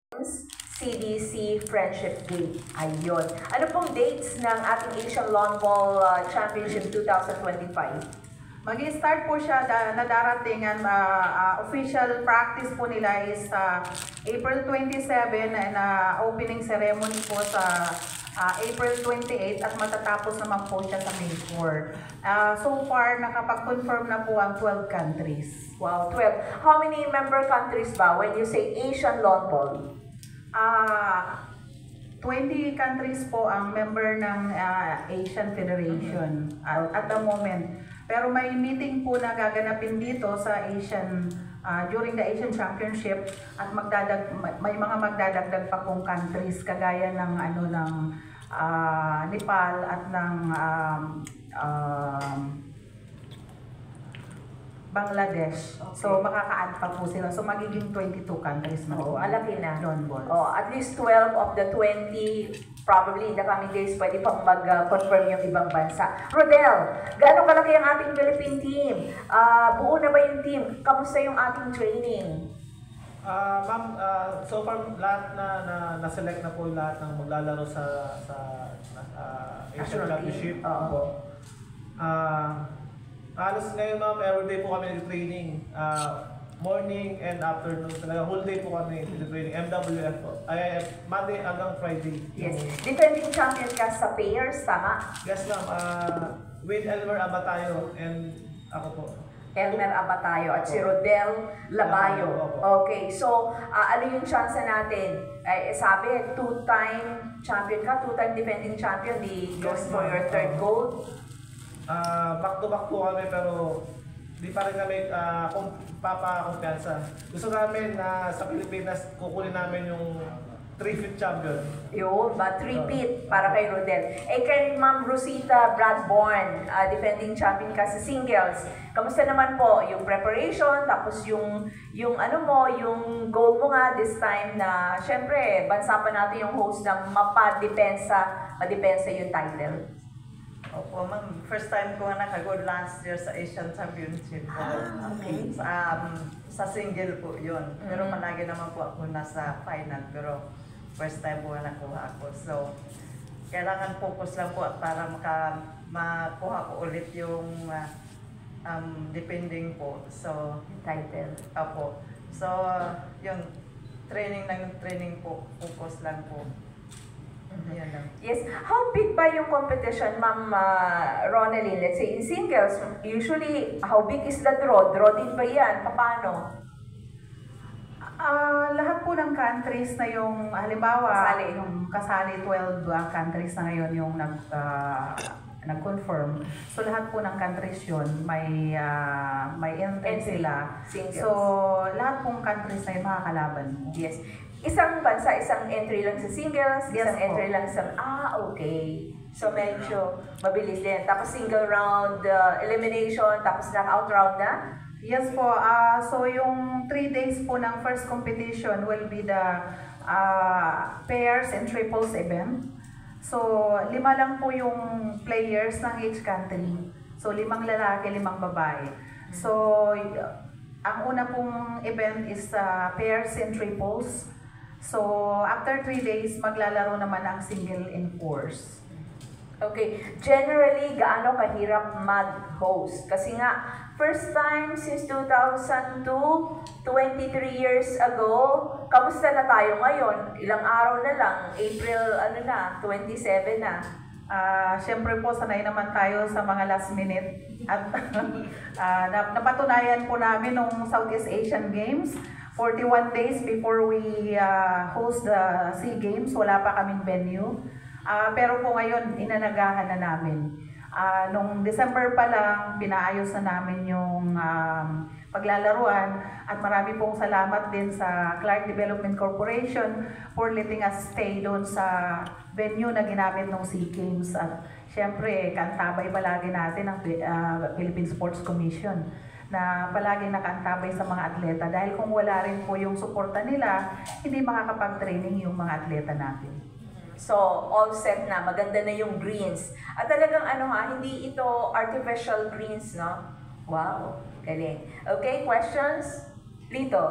CDC Friendship Day. Ayun. Ano pong dates ng ating Asian Lawn Ball Championship 2025? Mag-start po siya na darating and official practice po nila is April 27 and opening ceremony po sa April 28 at matatapos naman po siya sa May 4. So far, nakapag-confirm na po ang 12 countries. Wow, 12. How many member countries ba when you say Asian Lawn Ball? 20 countries po ang member ng Asian Federation at the moment. Pero may meeting po na gaganapin dito sa Asian during the Asian Championship at may mga magdadagdag pa pong countries kagaya ng Nepal at ng Bangladesh. Okay. So makaka-add pa po sila. So magiging 22 countries na po. Alaki na. Lawn balls. At least 12 of the 20 probably in the coming days pwede pang mag-confirm yung ibang bansa. Rodel, gaano kalaki ang ating Philippine team? Buo na ba yung team? Kamusta yung ating training? Ma'am, so far lahat na-select na po lahat ng maglalaro sa Asian Championship. Halos ngayon ma'am, everyday po kami nag-training. Morning and afternoon talaga. Whole day po kami nag-training. MWF po. Monday hanggang Friday. Yes. Defending champion ka sa pairs, tama? Yes ma'am. With Elmer Abatayo and ako po. Elmer Abatayo at si Rodel Labayo. Okay, so ano yung chance natin? Sabi, two-time champion ka, two-time defending champion, going for your third gold. Back-to-back po kami pero di pa rin kami papakumpiyansa. Gusto namin na sa Pilipinas kukunin namin yung 3-peat champion. Yun, ba? 3-peat para kay Rodel. Kay Ma'am Rosita Bradborn, defending champion ka sa singles. Kamusta naman po yung preparation, tapos yung yung goal mo nga this time na, syempre, bansa pa natin yung host na madepensa yung title. Opo, ma'am. First time ko nga naka-gold last year sa Asian Championship. Okay. Sa single po yun. Pero palagi naman po ako nasa final. Pero first time po nga nakuha ako. So, kailangan focus lang po para makuha ko ulit yung depending po. So, Title. Opo. So, yung training po. Focus lang po. Yan lang. Yes. How big ba yung competition, Ma'am Ronaldine? Let's say in singles, usually, how big is the draw? Draw din ba yan? Paano? Lahat po ng countries na yung, halimbawa, yung kasali 12 countries na ngayon yung nag-confirm. So lahat po ng countries yun, may entry sila. Singles. So lahat pong countries na yung makakalaban mo. Yes. Isang bansa, isang entry lang sa singles, yes, isang entry lang sa... okay. So medyo mabilis din. Tapos single round elimination, tapos knockout round na? Yes po. So yung 3 days po ng first competition will be the pairs and triples event. So 5 lang po yung players ng each country. So 5 lalaki, 5 babae. So ang una pong event is pairs and triples. So after 3 days, maglalaro naman ang single and fours. Okay. Generally, gaano kahirap mag-host? Kasi nga, first time since 2002, 23 years ago, kamusta na tayo ngayon? Ilang araw na lang, April 27 na. Siyempre po, sanay naman tayo sa mga last minute. At napatunayan po namin nung Southeast Asian Games, 41 days before we host the SEA Games, wala pa kaming venue. Pero po ngayon, inanagahan na namin. Nung December pa lang, pinaayos na namin yung paglalaruan at marami pong salamat din sa Clark Development Corporation for letting us stay doon sa venue na ginamit ng SEA Games. At syempre, kantabay palagi natin ang Philippine Sports Commission na palaging nakaantabay sa mga atleta dahil kung wala rin po yung suporta nila, hindi makakapag-training yung mga atleta natin. So, all set na. Maganda na yung greens. At talagang hindi ito artificial greens, no? Wow, galing. Okay, questions? Lito?